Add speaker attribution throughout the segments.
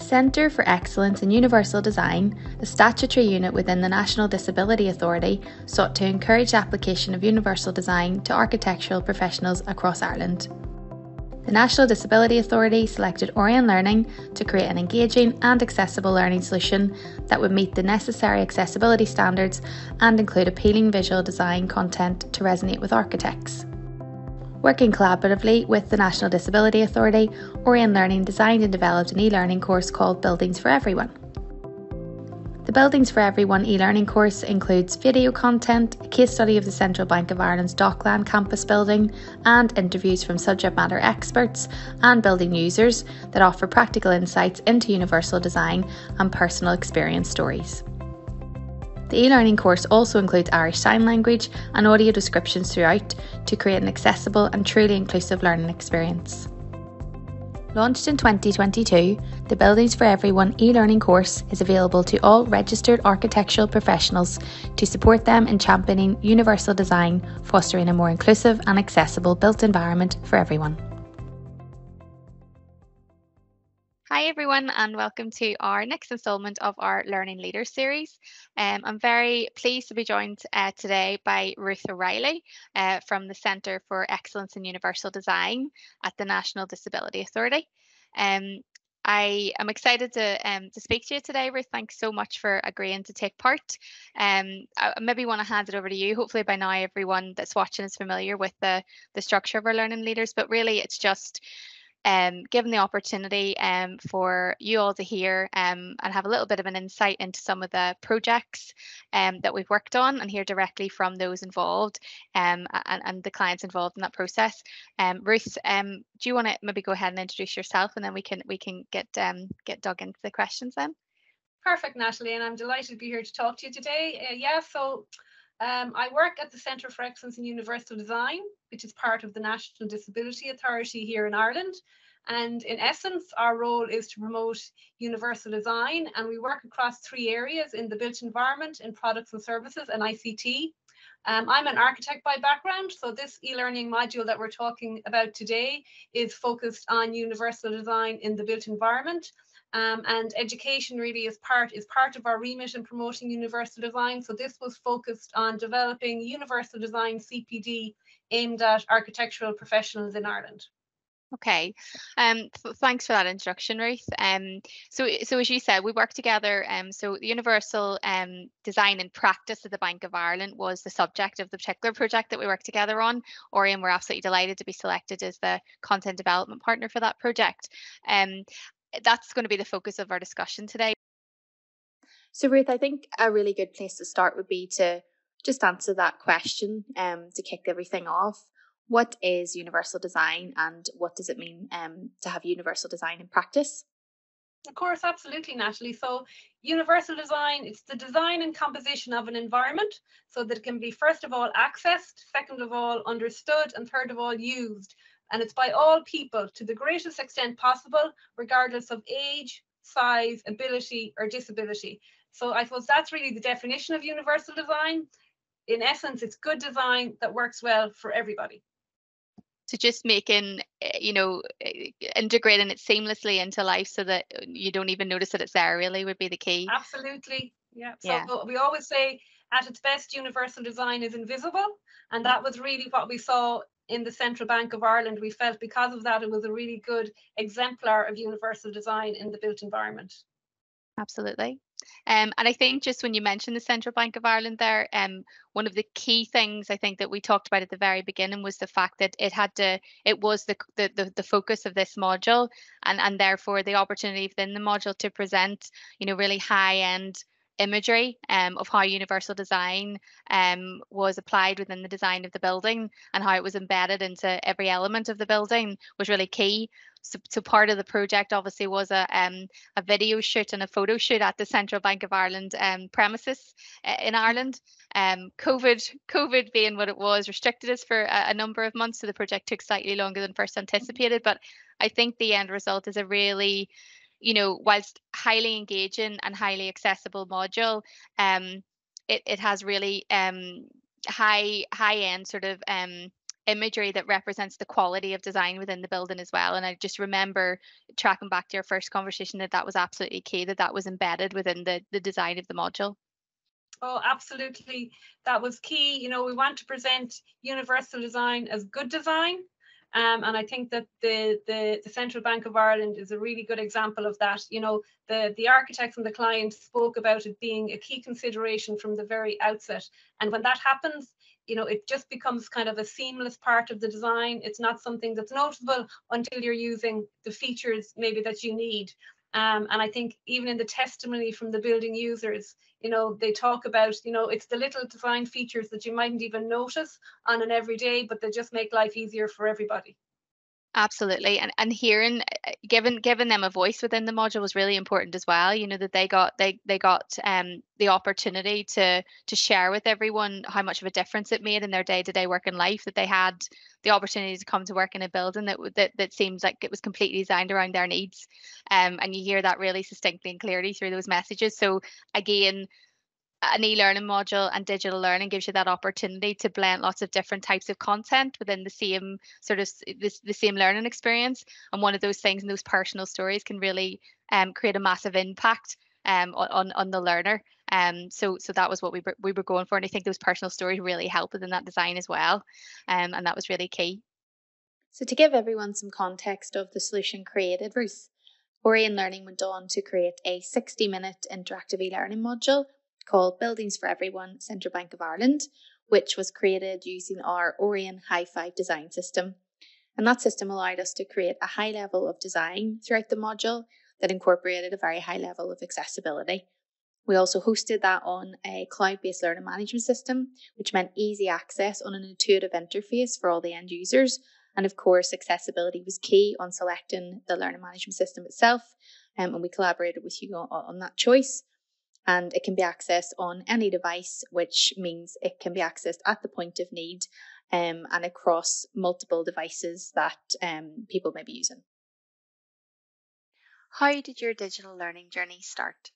Speaker 1: Centre for Excellence in Universal Design, a statutory unit within the National Disability Authority, sought to encourage the application of universal design to architectural professionals across Ireland. The National Disability Authority selected Orion Learning to create an engaging and accessible learning solution that would meet the necessary accessibility standards and include appealing visual design content to resonate with architects. Working collaboratively with the National Disability Authority, Orion Learning designed and developed an e-learning course called Buildings for Everyone. The Buildings for Everyone e-learning course includes video content, a case study of the Central Bank of Ireland's Dockland campus building, and interviews from subject matter experts and building users that offer practical insights into universal design and personal experience stories. The e-learning course also includes Irish Sign Language and audio descriptions throughout to create an accessible and truly inclusive learning experience. Launched in 2022, the Buildings for Everyone e-learning course is available to all registered architectural professionals to support them in championing universal design, fostering a more inclusive and accessible built environment for everyone. Hi everyone, and welcome to our next instalment of our Learning Leaders series. I'm very pleased to be joined today by Ruth O'Reilly from the Centre for Excellence in Universal Design at the National Disability Authority. I am excited to speak to you today, Ruth. Thanks so much for agreeing to take part. I maybe want to hand it over to you. Hopefully by now everyone that's watching is familiar with the structure of our Learning Leaders, but really it's just given the opportunity for you all to hear and have a little bit of an insight into some of the projects that we've worked on and hear directly from those involved and the clients involved in that process. Ruth, do you want to maybe go ahead and introduce yourself, and then we can get dug into the questions then?
Speaker 2: Perfect, Natalie, and I'm delighted to be here to talk to you today. I work at the Centre for Excellence in Universal Design, which is part of the National Disability Authority here in Ireland. And in essence, our role is to promote universal design, and we work across three areas: in the built environment, in products and services, and ICT. I'm an architect by background, so this e-learning module that we're talking about today is focused on universal design in the built environment. And education really is part of our remit in promoting universal design. So this was focused on developing universal design CPD aimed at architectural professionals in Ireland.
Speaker 1: Okay, thanks for that introduction, Ruth. So as you said, we work together. So the universal design and practice of the Bank of Ireland was the subject of the particular project that we worked together on. Orion, we're absolutely delighted to be selected as the content development partner for that project. That's going to be the focus of our discussion today. So Ruth, I think a really good place to start would be to just answer that question to kick everything off. What is universal design, and what does it mean to have universal design in practice?
Speaker 2: Of course, absolutely, Natalie. So universal design, it's the design and composition of an environment so that it can be, first of all, accessed, second of all, understood, and third of all, used. And it's by all people to the greatest extent possible, regardless of age, size, ability, or disability. So I suppose that's really the definition of universal design. In essence, it's good design that works well for everybody.
Speaker 1: So just making, integrating it seamlessly into life so that you don't even notice that it's there really would be the key.
Speaker 2: Absolutely. Yeah. So we always say at its best, universal design is invisible. And that was really what we saw in the Central Bank of Ireland. We felt because of that, it was a really good exemplar of universal design in the built environment.
Speaker 1: Absolutely. And I think just when you mentioned the Central Bank of Ireland there, one of the key things I think that we talked about at the very beginning was the fact that it was the focus of this module, and therefore the opportunity within the module to present, really high-end imagery of how universal design was applied within the design of the building and how it was embedded into every element of the building was really key. So part of the project obviously was a video shoot and a photo shoot at the Central Bank of Ireland premises in Ireland. COVID being what it was, restricted us for a number of months, so the project took slightly longer than first anticipated. But I think the end result is a really, whilst highly engaging and highly accessible module, it has really high end sort of imagery that represents the quality of design within the building as well. And I just remember tracking back to your first conversation that was absolutely key, that was embedded within the design of the module.
Speaker 2: Oh, absolutely. That was key. You know, we want to present universal design as good design. And I think that the Central Bank of Ireland is a really good example of that. You know, the architects and the client spoke about it being a key consideration from the very outset. And when that happens, you know, it just becomes kind of a seamless part of the design. It's not something that's noticeable until you're using the features maybe that you need. And I think even in the testimony from the building users, you know, they talk about, you know, it's the little design features that you mightn't even notice on an everyday, but they just make life easier for everybody.
Speaker 1: Absolutely. And hearing, giving them a voice within the module was really important as well. You know, that they got the opportunity to share with everyone how much of a difference it made in their day-to-day working life, that they had the opportunity to come to work in a building that seems like it was completely designed around their needs. And you hear that really succinctly and clearly through those messages. So again, an e-learning module and digital learning gives you that opportunity to blend lots of different types of content within the same sort of the same learning experience. And one of those things and those personal stories can really create a massive impact on the learner. So that was what we were going for, and I think those personal stories really help within that design as well. And that was really key. So to give everyone some context of the solution created, Ruth, Orion Learning went on to create a 60-minute interactive e-learning module called Buildings for Everyone, Central Bank of Ireland, which was created using our Orion Hi5 design system. And that system allowed us to create a high level of design throughout the module that incorporated a very high level of accessibility. We also hosted that on a cloud-based learning management system, which meant easy access on an intuitive interface for all the end users. And of course, accessibility was key on selecting the learning management system itself. And we collaborated with you on that choice. And it can be accessed on any device, which means it can be accessed at the point of need and across multiple devices that people may be using. How did your digital learning journey start?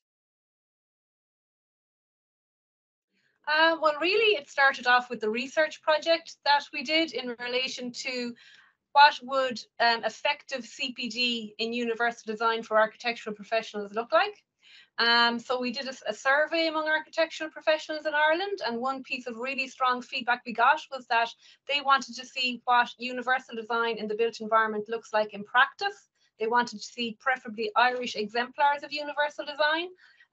Speaker 2: Well, really, it started off with the research project that we did in relation to what would effective CPD in universal design for architectural professionals look like. So we did a survey among architectural professionals in Ireland, and one piece of really strong feedback we got was that they wanted to see what universal design in the built environment looks like in practice. They wanted to see preferably Irish exemplars of universal design.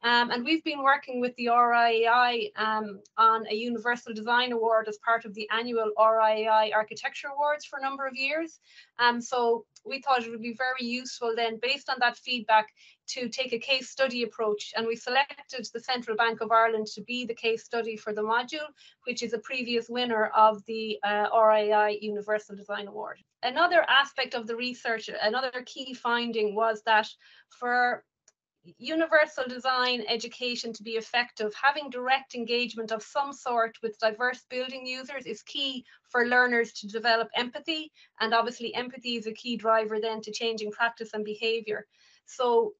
Speaker 2: And we've been working with the RIAI on a Universal Design Award as part of the annual RIAI Architecture Awards for a number of years. So we thought it would be very useful then, based on that feedback, to take a case study approach. And we selected the Central Bank of Ireland to be the case study for the module, which is a previous winner of the RIAI Universal Design Award. Another aspect of the research, another key finding was that for universal design education to be effective, having direct engagement of some sort with diverse building users is key for learners to develop empathy. And obviously empathy is a key driver then to changing practice and behavior. So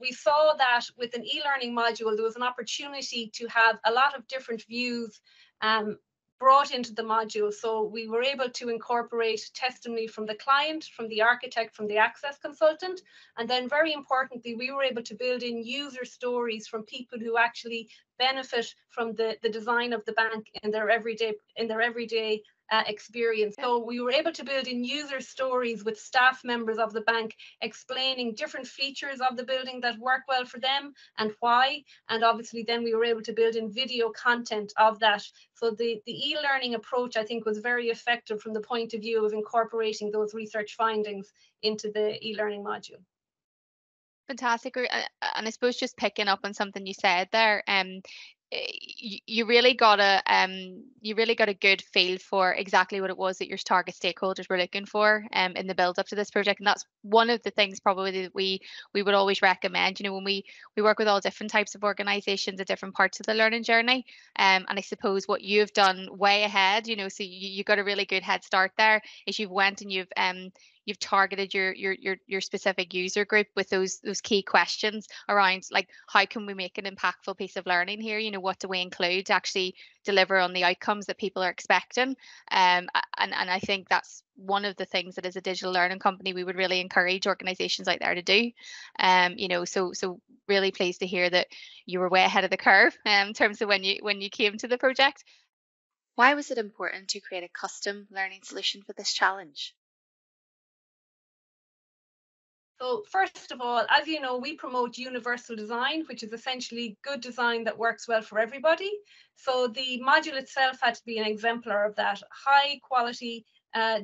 Speaker 2: we saw that with an e-learning module, there was an opportunity to have a lot of different views brought into the module. So we were able to incorporate testimony from the client, from the architect, from the access consultant. And then very importantly, we were able to build in user stories from people who actually benefit from the design of the bank in their everyday experience. So we were able to build in user stories with staff members of the bank explaining different features of the building that work well for them and why. And obviously then we were able to build in video content of that. So the e-learning approach, I think, was very effective from the point of view of incorporating those research findings into the e-learning module.
Speaker 1: Fantastic. And I suppose just picking up on something you said there, you really got a good feel for exactly what it was that your target stakeholders were looking for in the build up to this project. And that's one of the things probably that we would always recommend, you know, when we work with all different types of organizations at different parts of the learning journey. And I suppose what you've done way ahead, you know, so you got a really good head start there, is you've went and you've targeted your specific user group with those key questions around, like, how can we make an impactful piece of learning here? You know, what do we include to actually deliver on the outcomes that people are expecting? and I think that's one of the things that as a digital learning company we would really encourage organizations out there to do. So really pleased to hear that you were way ahead of the curve in terms of when you came to the project. Why was it important to create a custom learning solution for this challenge?
Speaker 2: So first of all, as you know, we promote universal design, which is essentially good design that works well for everybody. So the module itself had to be an exemplar of that high quality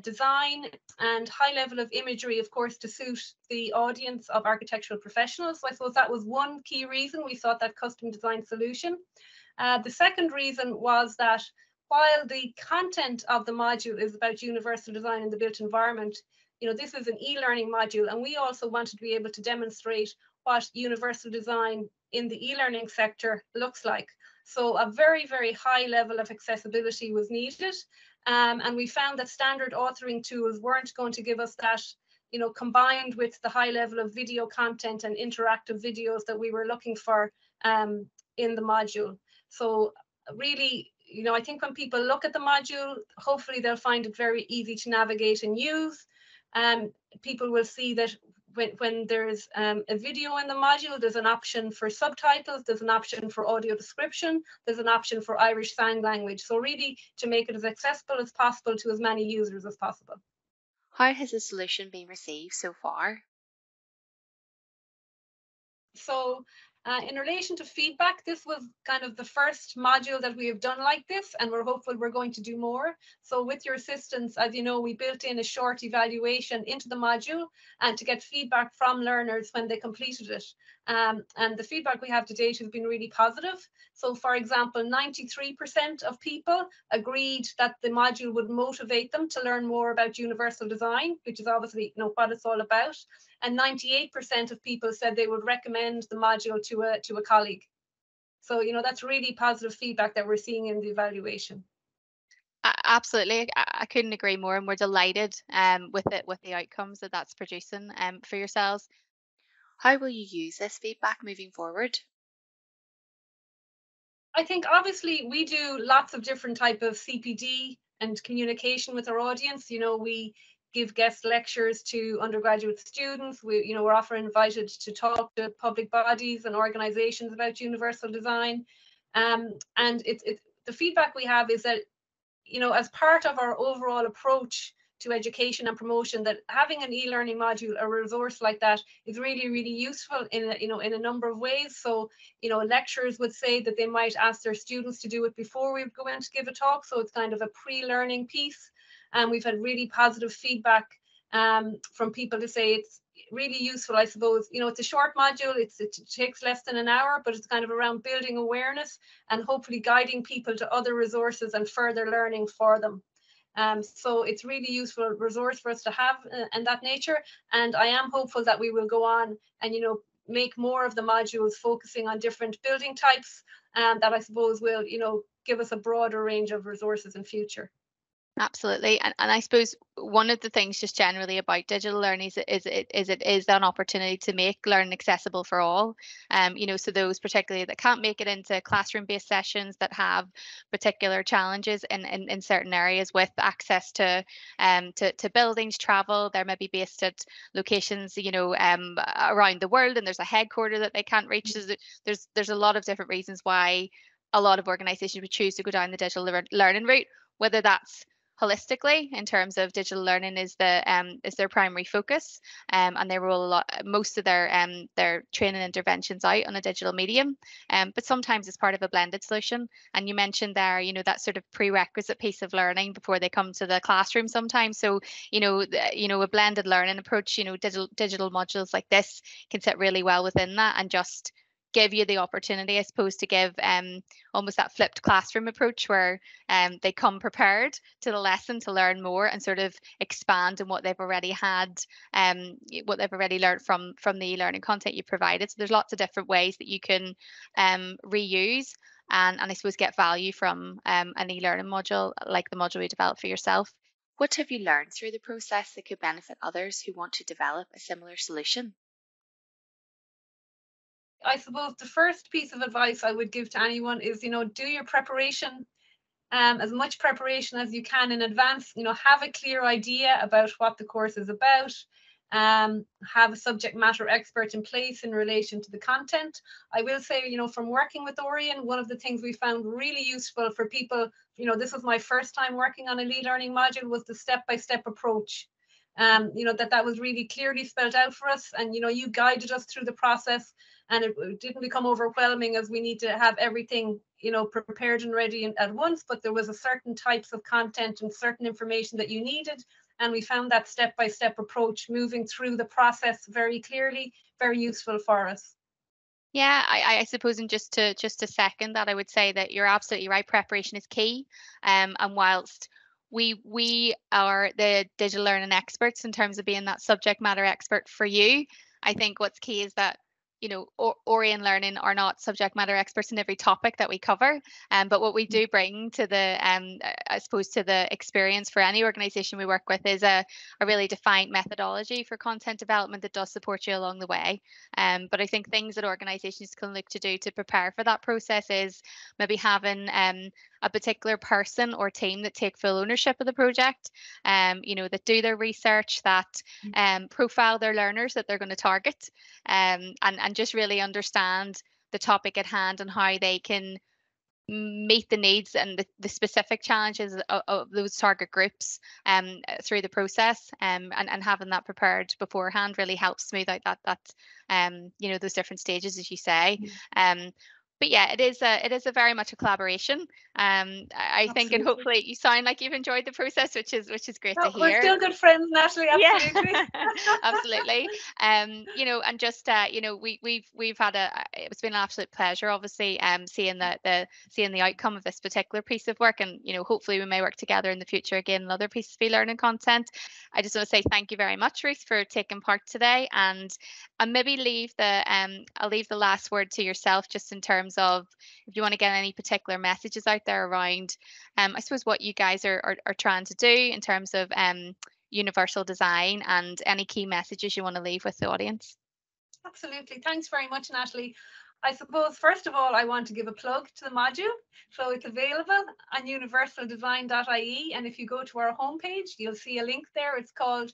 Speaker 2: design and high level of imagery, of course, to suit the audience of architectural professionals. So I suppose that was one key reason we sought that custom design solution. The second reason was that while the content of the module is about universal design in the built environment, this is an e-learning module, and we also wanted to be able to demonstrate what universal design in the e-learning sector looks like. So a very, very high level of accessibility was needed. And we found that standard authoring tools weren't going to give us that, combined with the high level of video content and interactive videos that we were looking for in the module. So really, I think when people look at the module, hopefully they'll find it very easy to navigate and use. People will see that when there's a video in the module, there's an option for subtitles, there's an option for audio description, there's an option for Irish Sign Language. So really to make it as accessible as possible to as many users as possible.
Speaker 1: How has the solution been received so far?
Speaker 2: So in relation to feedback, this was kind of the first module that we have done like this, and we're hopeful we're going to do more. So with your assistance, as you know, we built in a short evaluation into the module and to get feedback from learners when they completed it. And the feedback we have to date has been really positive. So for example, 93% of people agreed that the module would motivate them to learn more about universal design, which is obviously what it's all about. And 98% of people said they would recommend the module to a colleague. So, that's really positive feedback that we're seeing in the evaluation.
Speaker 1: Absolutely, I couldn't agree more, and we're delighted with the outcomes that that's producing for yourselves. How will you use this feedback moving forward?
Speaker 2: I think obviously we do lots of different type of CPD and communication with our audience. We give guest lectures to undergraduate students. We're often invited to talk to public bodies and organizations about universal design. And it's the feedback we have is that, as part of our overall approach to education and promotion, that having an e-learning module, a resource like that, is really, really useful in a number of ways. So, lecturers would say that they might ask their students to do it before we go in to give a talk. So it's kind of a pre-learning piece. And we've had really positive feedback from people to say it's really useful. I suppose, it's a short module, it takes less than an hour, but it's kind of around building awareness and hopefully guiding people to other resources and further learning for them. So it's really useful resource for us to have and that nature. And I am hopeful that we will go on and, make more of the modules focusing on different building types that I suppose will, give us a broader range of resources in future.
Speaker 1: Absolutely. And I suppose one of the things just generally about digital learning is it is an opportunity to make learning accessible for all. So those particularly that can't make it into classroom-based sessions that have particular challenges in certain areas with access to buildings, travel, they're maybe based at locations, around the world, and there's a headquarter that they can't reach. There's a lot of different reasons why a lot of organizations would choose to go down the digital learning route, whether that's holistically in terms of digital learning is their primary focus, and they roll most of their training interventions out on a digital medium, but sometimes it's part of a blended solution. And you mentioned there, that sort of prerequisite piece of learning before they come to the classroom sometimes. So a blended learning approach, digital modules like this can sit really well within that and just give you the opportunity, I suppose, to give almost that flipped classroom approach where they come prepared to the lesson to learn more and sort of expand on what they've already had, what they've already learned from the e-learning content you provided. So there's lots of different ways that you can reuse and I suppose get value from an e-learning module like the module you developed for yourself. What have you learned through the process that could benefit others who want to develop a similar solution?
Speaker 2: I suppose the first piece of advice I would give to anyone is, do your preparation as much preparation as you can in advance. Have a clear idea about what the course is about. Have a subject matter expert in place in relation to the content. I will say, from working with Orion, one of the things we found really useful for people, this was my first time working on an e-learning module, was the step-by-step approach. That was really clearly spelled out for us, and you guided us through the process, and it didn't become overwhelming as we need to have everything prepared and ready at once, but there was a certain types of content and certain information that you needed, and we found that step-by-step approach moving through the process very clearly very useful for us.
Speaker 1: Yeah, I suppose, and just to second that, I would say that you're absolutely right. Preparation is key. And whilst we are the digital learning experts in terms of being that subject matter expert for you, I think what's key is that Orion Learning are not subject matter experts in every topic that we cover. But what we do bring to the I suppose to the experience for any organization we work with is a really defined methodology for content development that does support you along the way. But I think things that organizations can look to do to prepare for that process is maybe having a particular person or team that take full ownership of the project, that do their research, that profile their learners that they're going to target, and just really understand the topic at hand and how they can meet the needs and the specific challenges of those target groups through the process, and having that prepared beforehand really helps smooth out that those different stages, as you say. But yeah, it is a very much a collaboration. I think, and hopefully you sound like you've enjoyed the process, which is great to hear.
Speaker 2: We're still good friends, Natalie. Absolutely.
Speaker 1: Yeah. Absolutely. And just we've had it's been an absolute pleasure, obviously, seeing the outcome of this particular piece of work, and hopefully we may work together in the future again on other pieces of e-learning content. I just want to say thank you very much, Ruth, for taking part today, and maybe I'll leave the last word to yourself, just in terms of if you want to get any particular messages out there around I suppose what you guys are trying to do in terms of universal design, and any key messages you want to leave with the audience.
Speaker 2: Absolutely. Thanks very much, Natalie. I suppose, first of all, I want to give a plug to the module. So it's available on universaldesign.ie. And if you go to our homepage, you'll see a link there. It's called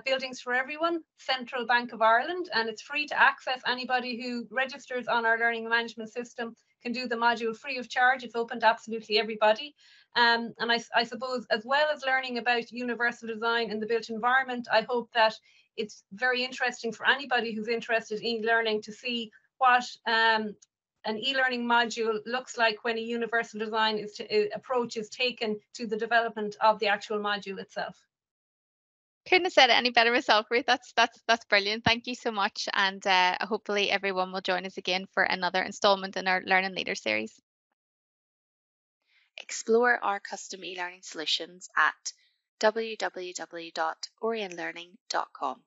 Speaker 2: Buildings for Everyone, Central Bank of Ireland. And it's free to access. Anybody who registers on our learning management system can do the module free of charge. It's open to absolutely everybody. And I suppose, as well as learning about universal design in the built environment, I hope that it's very interesting for anybody who's interested in learning to see what an e-learning module looks like when a universal design approach is taken to the development of the actual module itself.
Speaker 1: Couldn't have said it any better myself, Ruth. That's brilliant. Thank you so much, and hopefully everyone will join us again for another installment in our Learning Leader series. Explore our custom e-learning solutions at www.orionlearning.com.